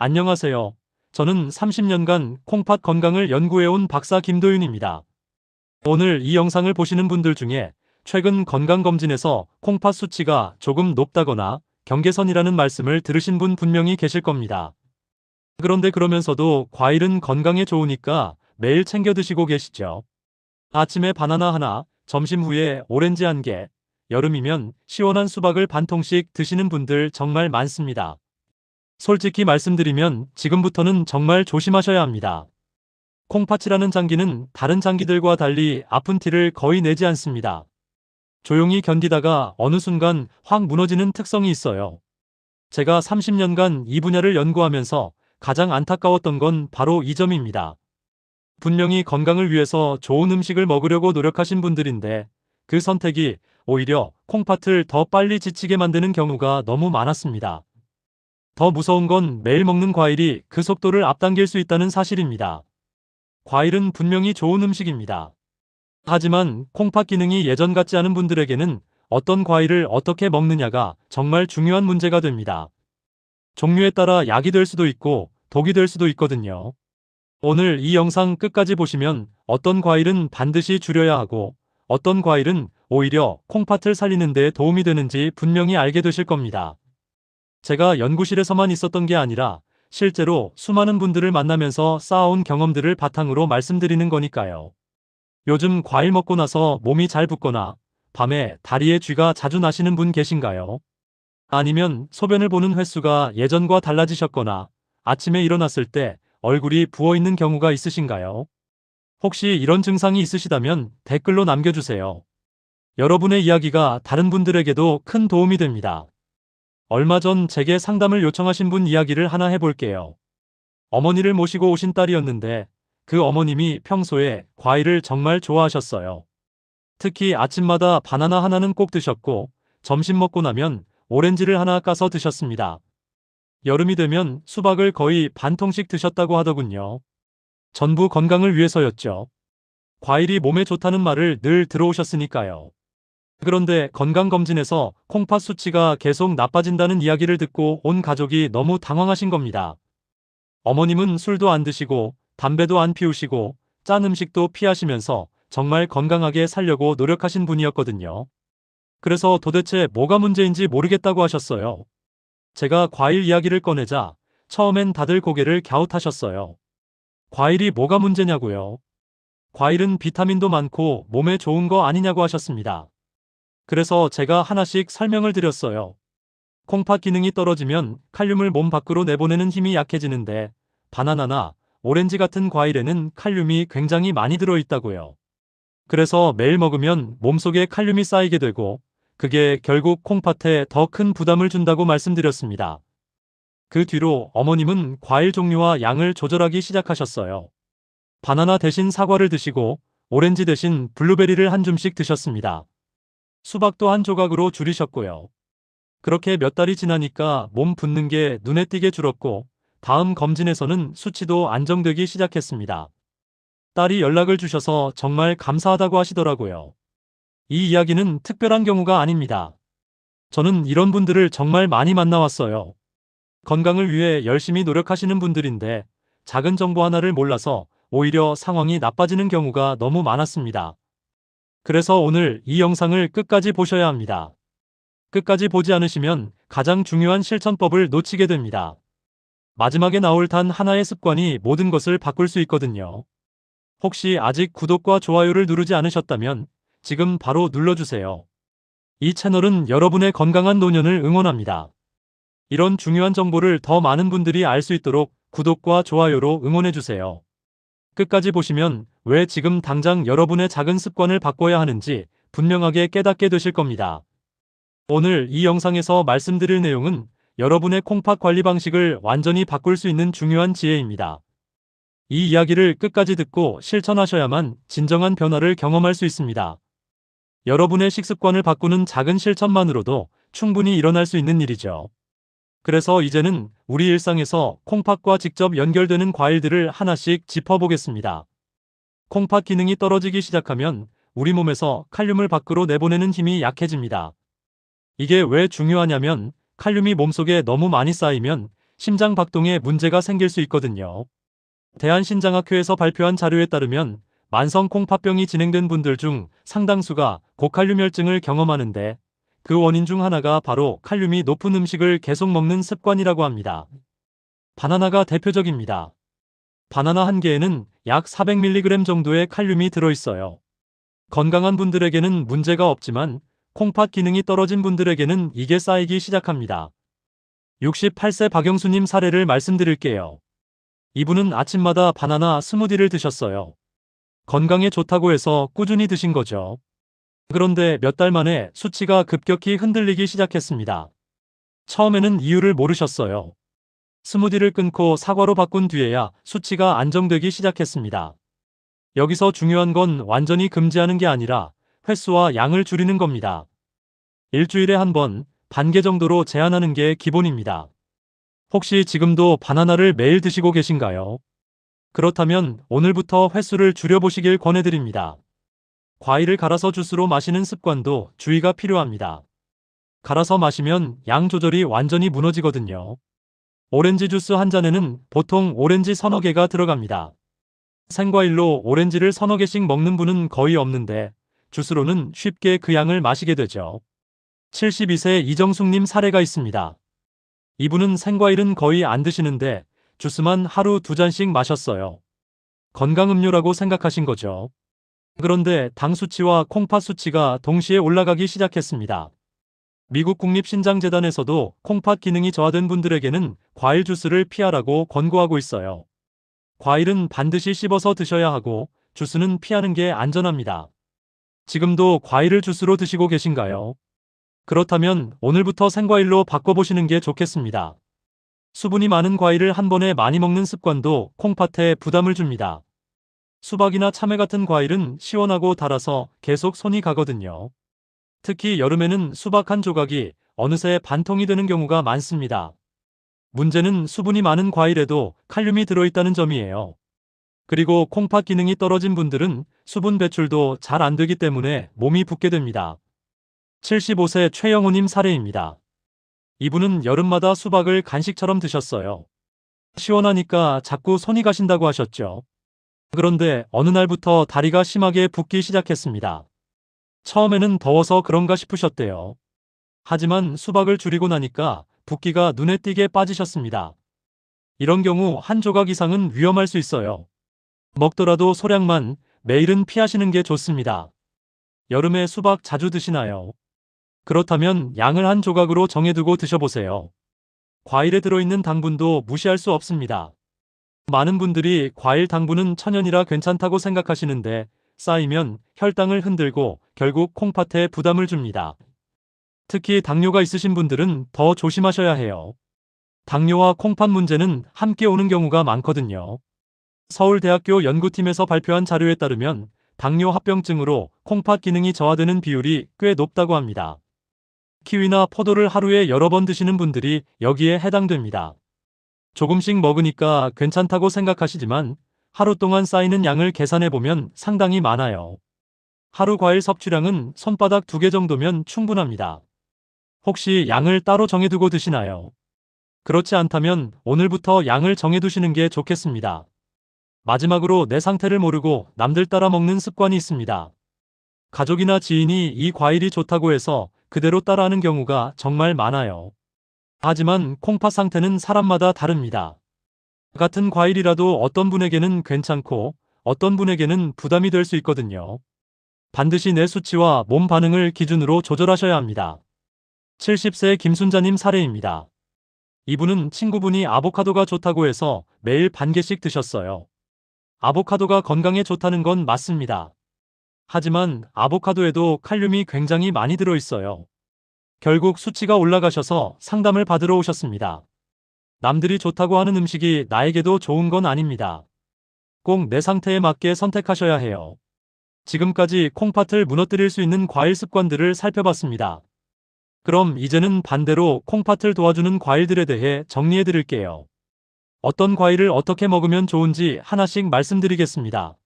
안녕하세요. 저는 30년간 콩팥 건강을 연구해온 박사 김도윤입니다. 오늘 이 영상을 보시는 분들 중에 최근 건강검진에서 콩팥 수치가 조금 높다거나 경계선이라는 말씀을 들으신 분 분명히 계실 겁니다. 그런데 그러면서도 과일은 건강에 좋으니까 매일 챙겨 드시고 계시죠. 아침에 바나나 하나, 점심 후에 오렌지 한 개, 여름이면 시원한 수박을 반 통씩 드시는 분들 정말 많습니다. 솔직히 말씀드리면 지금부터는 정말 조심하셔야 합니다. 콩팥이라는 장기는 다른 장기들과 달리 아픈 티를 거의 내지 않습니다. 조용히 견디다가 어느 순간 확 무너지는 특성이 있어요. 제가 30년간 이 분야를 연구하면서 가장 안타까웠던 건 바로 이 점입니다. 분명히 건강을 위해서 좋은 음식을 먹으려고 노력하신 분들인데 그 선택이 오히려 콩팥을 더 빨리 지치게 만드는 경우가 너무 많았습니다. 더 무서운 건 매일 먹는 과일이 그 속도를 앞당길 수 있다는 사실입니다. 과일은 분명히 좋은 음식입니다. 하지만 콩팥 기능이 예전 같지 않은 분들에게는 어떤 과일을 어떻게 먹느냐가 정말 중요한 문제가 됩니다. 종류에 따라 약이 될 수도 있고 독이 될 수도 있거든요. 오늘 이 영상 끝까지 보시면 어떤 과일은 반드시 줄여야 하고 어떤 과일은 오히려 콩팥을 살리는 데 도움이 되는지 분명히 알게 되실 겁니다. 제가 연구실에서만 있었던 게 아니라 실제로 수많은 분들을 만나면서 쌓아온 경험들을 바탕으로 말씀드리는 거니까요. 요즘 과일 먹고 나서 몸이 잘 붓거나 밤에 다리에 쥐가 자주 나시는 분 계신가요? 아니면 소변을 보는 횟수가 예전과 달라지셨거나 아침에 일어났을 때 얼굴이 부어있는 경우가 있으신가요? 혹시 이런 증상이 있으시다면 댓글로 남겨주세요. 여러분의 이야기가 다른 분들에게도 큰 도움이 됩니다. 얼마 전 제게 상담을 요청하신 분 이야기를 하나 해볼게요. 어머니를 모시고 오신 딸이었는데 그 어머님이 평소에 과일을 정말 좋아하셨어요. 특히 아침마다 바나나 하나는 꼭 드셨고 점심 먹고 나면 오렌지를 하나 까서 드셨습니다. 여름이 되면 수박을 거의 반 통씩 드셨다고 하더군요. 전부 건강을 위해서였죠. 과일이 몸에 좋다는 말을 늘 들어오셨으니까요. 그런데 건강검진에서 콩팥 수치가 계속 나빠진다는 이야기를 듣고 온 가족이 너무 당황하신 겁니다. 어머님은 술도 안 드시고 담배도 안 피우시고 짠 음식도 피하시면서 정말 건강하게 살려고 노력하신 분이었거든요. 그래서 도대체 뭐가 문제인지 모르겠다고 하셨어요. 제가 과일 이야기를 꺼내자 처음엔 다들 고개를 갸웃하셨어요. 과일이 뭐가 문제냐고요? 과일은 비타민도 많고 몸에 좋은 거 아니냐고 하셨습니다. 그래서 제가 하나씩 설명을 드렸어요. 콩팥 기능이 떨어지면 칼륨을 몸 밖으로 내보내는 힘이 약해지는데 바나나나 오렌지 같은 과일에는 칼륨이 굉장히 많이 들어있다고요. 그래서 매일 먹으면 몸속에 칼륨이 쌓이게 되고 그게 결국 콩팥에 더 큰 부담을 준다고 말씀드렸습니다. 그 뒤로 어머님은 과일 종류와 양을 조절하기 시작하셨어요. 바나나 대신 사과를 드시고 오렌지 대신 블루베리를 한 줌씩 드셨습니다. 수박도 한 조각으로 줄이셨고요. 그렇게 몇 달이 지나니까 몸 붓는 게 눈에 띄게 줄었고 다음 검진에서는 수치도 안정되기 시작했습니다. 딸이 연락을 주셔서 정말 감사하다고 하시더라고요. 이 이야기는 특별한 경우가 아닙니다. 저는 이런 분들을 정말 많이 만나왔어요. 건강을 위해 열심히 노력하시는 분들인데 작은 정보 하나를 몰라서 오히려 상황이 나빠지는 경우가 너무 많았습니다. 그래서 오늘 이 영상을 끝까지 보셔야 합니다. 끝까지 보지 않으시면 가장 중요한 실천법을 놓치게 됩니다. 마지막에 나올 단 하나의 습관이 모든 것을 바꿀 수 있거든요. 혹시 아직 구독과 좋아요를 누르지 않으셨다면 지금 바로 눌러주세요. 이 채널은 여러분의 건강한 노년을 응원합니다. 이런 중요한 정보를 더 많은 분들이 알 수 있도록 구독과 좋아요로 응원해주세요. 끝까지 보시면 왜 지금 당장 여러분의 작은 습관을 바꿔야 하는지 분명하게 깨닫게 되실 겁니다. 오늘 이 영상에서 말씀드릴 내용은 여러분의 콩팥 관리 방식을 완전히 바꿀 수 있는 중요한 지혜입니다. 이 이야기를 끝까지 듣고 실천하셔야만 진정한 변화를 경험할 수 있습니다. 여러분의 식습관을 바꾸는 작은 실천만으로도 충분히 일어날 수 있는 일이죠. 그래서 이제는 우리 일상에서 콩팥과 직접 연결되는 과일들을 하나씩 짚어보겠습니다. 콩팥 기능이 떨어지기 시작하면 우리 몸에서 칼륨을 밖으로 내보내는 힘이 약해집니다. 이게 왜 중요하냐면 칼륨이 몸속에 너무 많이 쌓이면 심장 박동에 문제가 생길 수 있거든요. 대한신장학회에서 발표한 자료에 따르면 만성 콩팥병이 진행된 분들 중 상당수가 고칼륨혈증을 경험하는데 그 원인 중 하나가 바로 칼륨이 높은 음식을 계속 먹는 습관이라고 합니다. 바나나가 대표적입니다. 바나나 한 개에는 약 400mg 정도의 칼륨이 들어있어요. 건강한 분들에게는 문제가 없지만 콩팥 기능이 떨어진 분들에게는 이게 쌓이기 시작합니다. 68세 박영수님 사례를 말씀드릴게요. 이분은 아침마다 바나나 스무디를 드셨어요. 건강에 좋다고 해서 꾸준히 드신 거죠. 그런데 몇 달 만에 수치가 급격히 흔들리기 시작했습니다. 처음에는 이유를 모르셨어요. 스무디를 끊고 사과로 바꾼 뒤에야 수치가 안정되기 시작했습니다. 여기서 중요한 건 완전히 금지하는 게 아니라 횟수와 양을 줄이는 겁니다. 일주일에 한 번, 반 개 정도로 제한하는 게 기본입니다. 혹시 지금도 바나나를 매일 드시고 계신가요? 그렇다면 오늘부터 횟수를 줄여보시길 권해드립니다. 과일을 갈아서 주스로 마시는 습관도 주의가 필요합니다. 갈아서 마시면 양 조절이 완전히 무너지거든요. 오렌지 주스 한 잔에는 보통 오렌지 서너 개가 들어갑니다. 생과일로 오렌지를 서너 개씩 먹는 분은 거의 없는데 주스로는 쉽게 그 양을 마시게 되죠. 72세 이정숙님 사례가 있습니다. 이분은 생과일은 거의 안 드시는데 주스만 하루 2잔씩 마셨어요. 건강음료라고 생각하신 거죠. 그런데 당 수치와 콩팥 수치가 동시에 올라가기 시작했습니다. 미국 국립신장재단에서도 콩팥 기능이 저하된 분들에게는 과일 주스를 피하라고 권고하고 있어요. 과일은 반드시 씹어서 드셔야 하고 주스는 피하는 게 안전합니다. 지금도 과일을 주스로 드시고 계신가요? 그렇다면 오늘부터 생과일로 바꿔보시는 게 좋겠습니다. 수분이 많은 과일을 한 번에 많이 먹는 습관도 콩팥에 부담을 줍니다. 수박이나 참외 같은 과일은 시원하고 달아서 계속 손이 가거든요. 특히 여름에는 수박 한 조각이 어느새 반통이 되는 경우가 많습니다. 문제는 수분이 많은 과일에도 칼륨이 들어있다는 점이에요. 그리고 콩팥 기능이 떨어진 분들은 수분 배출도 잘 안 되기 때문에 몸이 붓게 됩니다. 75세 최영호님 사례입니다. 이분은 여름마다 수박을 간식처럼 드셨어요. 시원하니까 자꾸 손이 가신다고 하셨죠. 그런데 어느 날부터 다리가 심하게 붓기 시작했습니다. 처음에는 더워서 그런가 싶으셨대요. 하지만 수박을 줄이고 나니까 붓기가 눈에 띄게 빠지셨습니다. 이런 경우 한 조각 이상은 위험할 수 있어요. 먹더라도 소량만, 매일은 피하시는 게 좋습니다. 여름에 수박 자주 드시나요? 그렇다면 양을 한 조각으로 정해두고 드셔보세요. 과일에 들어있는 당분도 무시할 수 없습니다. 많은 분들이 과일 당분은 천연이라 괜찮다고 생각하시는데 쌓이면 혈당을 흔들고 결국 콩팥에 부담을 줍니다. 특히 당뇨가 있으신 분들은 더 조심하셔야 해요. 당뇨와 콩팥 문제는 함께 오는 경우가 많거든요. 서울대학교 연구팀에서 발표한 자료에 따르면 당뇨 합병증으로 콩팥 기능이 저하되는 비율이 꽤 높다고 합니다. 키위나 포도를 하루에 여러 번 드시는 분들이 여기에 해당됩니다. 조금씩 먹으니까 괜찮다고 생각하시지만 하루 동안 쌓이는 양을 계산해보면 상당히 많아요. 하루 과일 섭취량은 손바닥 2개 정도면 충분합니다. 혹시 양을 따로 정해두고 드시나요? 그렇지 않다면 오늘부터 양을 정해두시는 게 좋겠습니다. 마지막으로 내 상태를 모르고 남들 따라 먹는 습관이 있습니다. 가족이나 지인이 이 과일이 좋다고 해서 그대로 따라하는 경우가 정말 많아요. 하지만 콩팥 상태는 사람마다 다릅니다. 같은 과일이라도 어떤 분에게는 괜찮고 어떤 분에게는 부담이 될 수 있거든요. 반드시 내 수치와 몸 반응을 기준으로 조절하셔야 합니다. 70세 김순자님 사례입니다. 이분은 친구분이 아보카도가 좋다고 해서 매일 반 개씩 드셨어요. 아보카도가 건강에 좋다는 건 맞습니다. 하지만 아보카도에도 칼륨이 굉장히 많이 들어있어요. 결국 수치가 올라가셔서 상담을 받으러 오셨습니다. 남들이 좋다고 하는 음식이 나에게도 좋은 건 아닙니다. 꼭 내 상태에 맞게 선택하셔야 해요. 지금까지 콩팥을 무너뜨릴 수 있는 과일 습관들을 살펴봤습니다. 그럼 이제는 반대로 콩팥을 도와주는 과일들에 대해 정리해 드릴게요. 어떤 과일을 어떻게 먹으면 좋은지 하나씩 말씀드리겠습니다.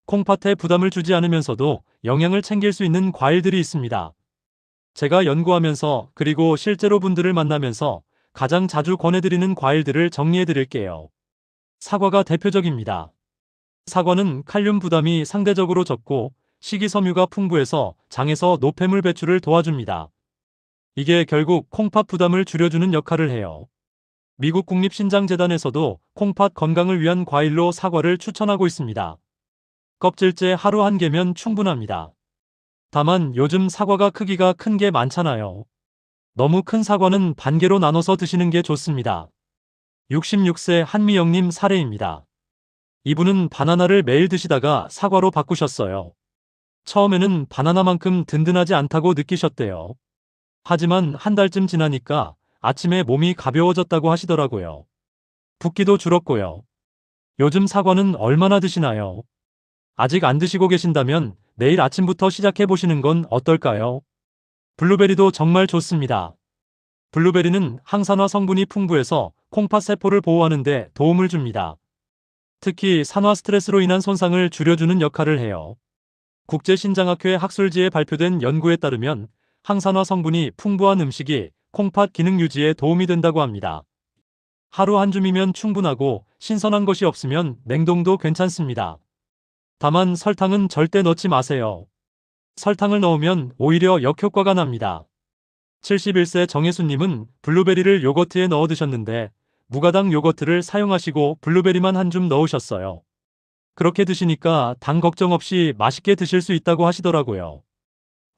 콩팥에 부담을 주지 않으면서도 영양을 챙길 수 있는 과일들이 있습니다. 제가 연구하면서 그리고 실제로 분들을 만나면서 가장 자주 권해드리는 과일들을 정리해드릴게요. 사과가 대표적입니다. 사과는 칼륨 부담이 상대적으로 적고 식이섬유가 풍부해서 장에서 노폐물 배출을 도와줍니다. 이게 결국 콩팥 부담을 줄여주는 역할을 해요. 미국 국립신장재단에서도 콩팥 건강을 위한 과일로 사과를 추천하고 있습니다. 껍질째 하루 한 개면 충분합니다. 다만 요즘 사과가 크기가 큰 게 많잖아요. 너무 큰 사과는 반 개로 나눠서 드시는 게 좋습니다. 66세 한미영님 사례입니다. 이분은 바나나를 매일 드시다가 사과로 바꾸셨어요. 처음에는 바나나만큼 든든하지 않다고 느끼셨대요. 하지만 한 달쯤 지나니까 아침에 몸이 가벼워졌다고 하시더라고요. 붓기도 줄었고요. 요즘 사과는 얼마나 드시나요? 아직 안 드시고 계신다면 내일 아침부터 시작해 보시는 건 어떨까요? 블루베리도 정말 좋습니다. 블루베리는 항산화 성분이 풍부해서 콩팥 세포를 보호하는 데 도움을 줍니다. 특히 산화 스트레스로 인한 손상을 줄여주는 역할을 해요. 국제신장학회 학술지에 발표된 연구에 따르면 항산화 성분이 풍부한 음식이 콩팥 기능 유지에 도움이 된다고 합니다. 하루 한 줌이면 충분하고 신선한 것이 없으면 냉동도 괜찮습니다. 다만 설탕은 절대 넣지 마세요. 설탕을 넣으면 오히려 역효과가 납니다. 71세 정혜수님은 블루베리를 요거트에 넣어 드셨는데 무가당 요거트를 사용하시고 블루베리만 한 줌 넣으셨어요. 그렇게 드시니까 당 걱정 없이 맛있게 드실 수 있다고 하시더라고요.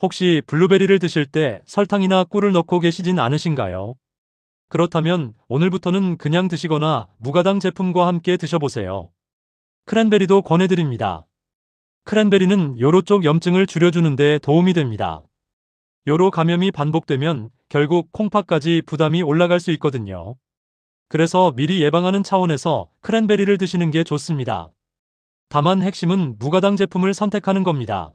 혹시 블루베리를 드실 때 설탕이나 꿀을 넣고 계시진 않으신가요? 그렇다면 오늘부터는 그냥 드시거나 무가당 제품과 함께 드셔보세요. 크랜베리도 권해드립니다. 크랜베리는 요로 쪽 염증을 줄여주는 데 도움이 됩니다. 요로 감염이 반복되면 결국 콩팥까지 부담이 올라갈 수 있거든요. 그래서 미리 예방하는 차원에서 크랜베리를 드시는 게 좋습니다. 다만 핵심은 무가당 제품을 선택하는 겁니다.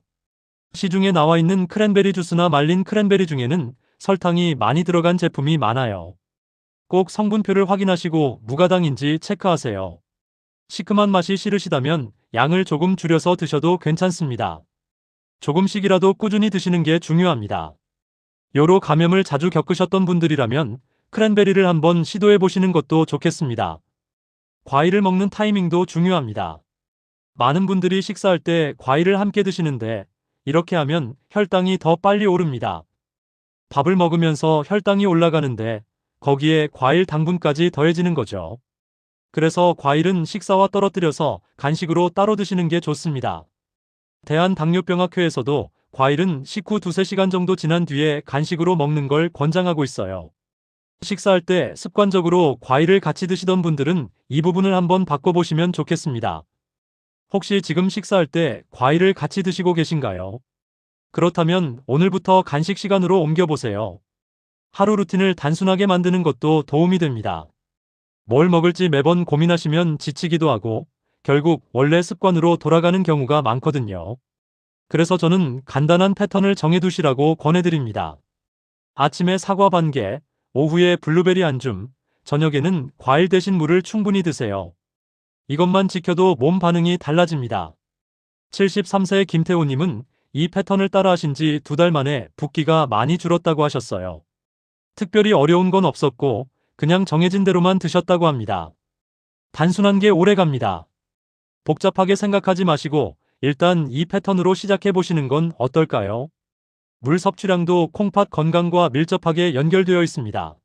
시중에 나와 있는 크랜베리 주스나 말린 크랜베리 중에는 설탕이 많이 들어간 제품이 많아요. 꼭 성분표를 확인하시고 무가당인지 체크하세요. 시큼한 맛이 싫으시다면 양을 조금 줄여서 드셔도 괜찮습니다. 조금씩이라도 꾸준히 드시는 게 중요합니다. 요로 감염을 자주 겪으셨던 분들이라면 크랜베리를 한번 시도해 보시는 것도 좋겠습니다. 과일을 먹는 타이밍도 중요합니다. 많은 분들이 식사할 때 과일을 함께 드시는데 이렇게 하면 혈당이 더 빨리 오릅니다. 밥을 먹으면서 혈당이 올라가는데 거기에 과일 당분까지 더해지는 거죠. 그래서 과일은 식사와 떨어뜨려서 간식으로 따로 드시는 게 좋습니다. 대한당뇨병학회에서도 과일은 식후 2~3시간 정도 지난 뒤에 간식으로 먹는 걸 권장하고 있어요. 식사할 때 습관적으로 과일을 같이 드시던 분들은 이 부분을 한번 바꿔보시면 좋겠습니다. 혹시 지금 식사할 때 과일을 같이 드시고 계신가요? 그렇다면 오늘부터 간식 시간으로 옮겨보세요. 하루 루틴을 단순하게 만드는 것도 도움이 됩니다. 뭘 먹을지 매번 고민하시면 지치기도 하고 결국 원래 습관으로 돌아가는 경우가 많거든요. 그래서 저는 간단한 패턴을 정해두시라고 권해드립니다. 아침에 사과 반 개, 오후에 블루베리 한 줌, 저녁에는 과일 대신 물을 충분히 드세요. 이것만 지켜도 몸 반응이 달라집니다. 73세의 김태호님은 이 패턴을 따라 하신 지 2달 만에 붓기가 많이 줄었다고 하셨어요. 특별히 어려운 건 없었고 그냥 정해진 대로만 드셨다고 합니다. 단순한 게 오래 갑니다. 복잡하게 생각하지 마시고 일단 이 패턴으로 시작해 보시는 건 어떨까요? 물 섭취량도 콩팥 건강과 밀접하게 연결되어 있습니다.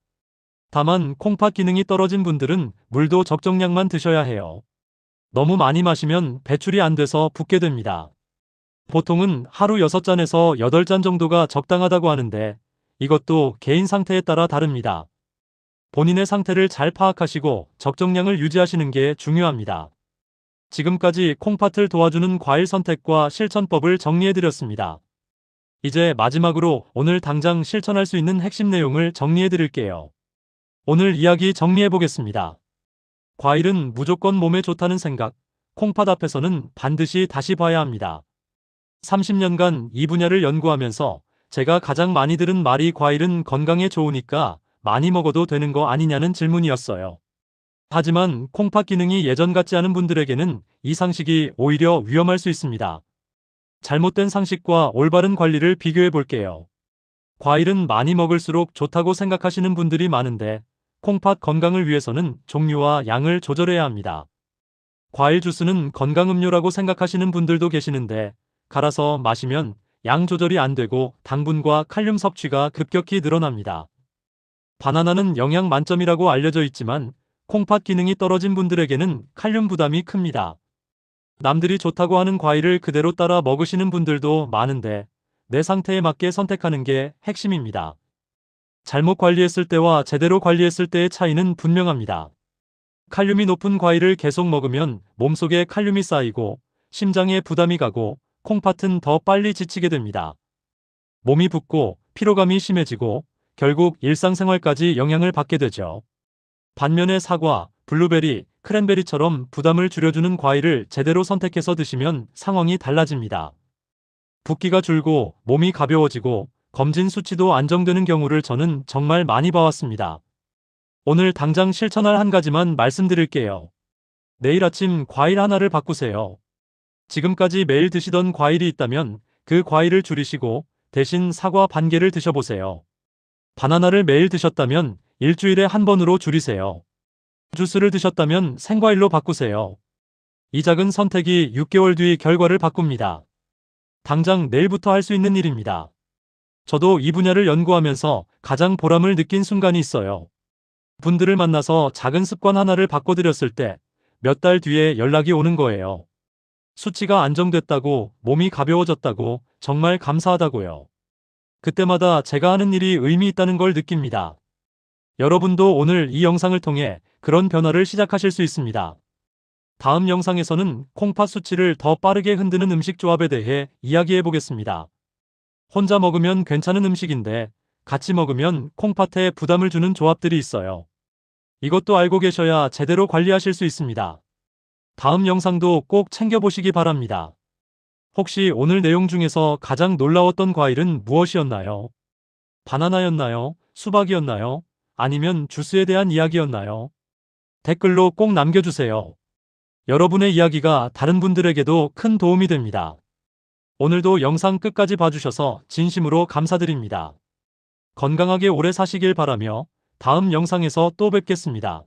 다만 콩팥 기능이 떨어진 분들은 물도 적정량만 드셔야 해요. 너무 많이 마시면 배출이 안 돼서 붓게 됩니다. 보통은 하루 6잔에서 8잔 정도가 적당하다고 하는데 이것도 개인 상태에 따라 다릅니다. 본인의 상태를 잘 파악하시고 적정량을 유지하시는 게 중요합니다. 지금까지 콩팥을 도와주는 과일 선택과 실천법을 정리해드렸습니다. 이제 마지막으로 오늘 당장 실천할 수 있는 핵심 내용을 정리해드릴게요. 오늘 이야기 정리해보겠습니다. 과일은 무조건 몸에 좋다는 생각, 콩팥 앞에서는 반드시 다시 봐야 합니다. 30년간 이 분야를 연구하면서 제가 가장 많이 들은 말이 과일은 건강에 좋으니까 많이 먹어도 되는 거 아니냐는 질문이었어요. 하지만 콩팥 기능이 예전 같지 않은 분들에게는 이 상식이 오히려 위험할 수 있습니다. 잘못된 상식과 올바른 관리를 비교해 볼게요. 과일은 많이 먹을수록 좋다고 생각하시는 분들이 많은데 콩팥 건강을 위해서는 종류와 양을 조절해야 합니다. 과일 주스는 건강음료라고 생각하시는 분들도 계시는데 갈아서 마시면 양 조절이 안 되고 당분과 칼륨 섭취가 급격히 늘어납니다. 바나나는 영양 만점이라고 알려져 있지만 콩팥 기능이 떨어진 분들에게는 칼륨 부담이 큽니다. 남들이 좋다고 하는 과일을 그대로 따라 먹으시는 분들도 많은데 내 상태에 맞게 선택하는 게 핵심입니다. 잘못 관리했을 때와 제대로 관리했을 때의 차이는 분명합니다. 칼륨이 높은 과일을 계속 먹으면 몸속에 칼륨이 쌓이고 심장에 부담이 가고 콩팥은 더 빨리 지치게 됩니다. 몸이 붓고 피로감이 심해지고 결국 일상생활까지 영향을 받게 되죠. 반면에 사과, 블루베리, 크랜베리처럼 부담을 줄여주는 과일을 제대로 선택해서 드시면 상황이 달라집니다. 붓기가 줄고 몸이 가벼워지고 검진 수치도 안정되는 경우를 저는 정말 많이 봐왔습니다. 오늘 당장 실천할 한 가지만 말씀드릴게요. 내일 아침 과일 하나를 바꾸세요. 지금까지 매일 드시던 과일이 있다면 그 과일을 줄이시고 대신 사과 반 개를 드셔보세요. 바나나를 매일 드셨다면 일주일에 한 번으로 줄이세요. 주스를 드셨다면 생과일로 바꾸세요. 이 작은 선택이 6개월 뒤 결과를 바꿉니다. 당장 내일부터 할 수 있는 일입니다. 저도 이 분야를 연구하면서 가장 보람을 느낀 순간이 있어요. 분들을 만나서 작은 습관 하나를 바꿔드렸을 때 몇 달 뒤에 연락이 오는 거예요. 수치가 안정됐다고, 몸이 가벼워졌다고, 정말 감사하다고요. 그때마다 제가 하는 일이 의미 있다는 걸 느낍니다. 여러분도 오늘 이 영상을 통해 그런 변화를 시작하실 수 있습니다. 다음 영상에서는 콩팥 수치를 더 빠르게 흔드는 음식 조합에 대해 이야기해 보겠습니다. 혼자 먹으면 괜찮은 음식인데 같이 먹으면 콩팥에 부담을 주는 조합들이 있어요. 이것도 알고 계셔야 제대로 관리하실 수 있습니다. 다음 영상도 꼭 챙겨보시기 바랍니다. 혹시 오늘 내용 중에서 가장 놀라웠던 과일은 무엇이었나요? 바나나였나요? 수박이었나요? 아니면 주스에 대한 이야기였나요? 댓글로 꼭 남겨주세요. 여러분의 이야기가 다른 분들에게도 큰 도움이 됩니다. 오늘도 영상 끝까지 봐주셔서 진심으로 감사드립니다. 건강하게 오래 사시길 바라며 다음 영상에서 또 뵙겠습니다.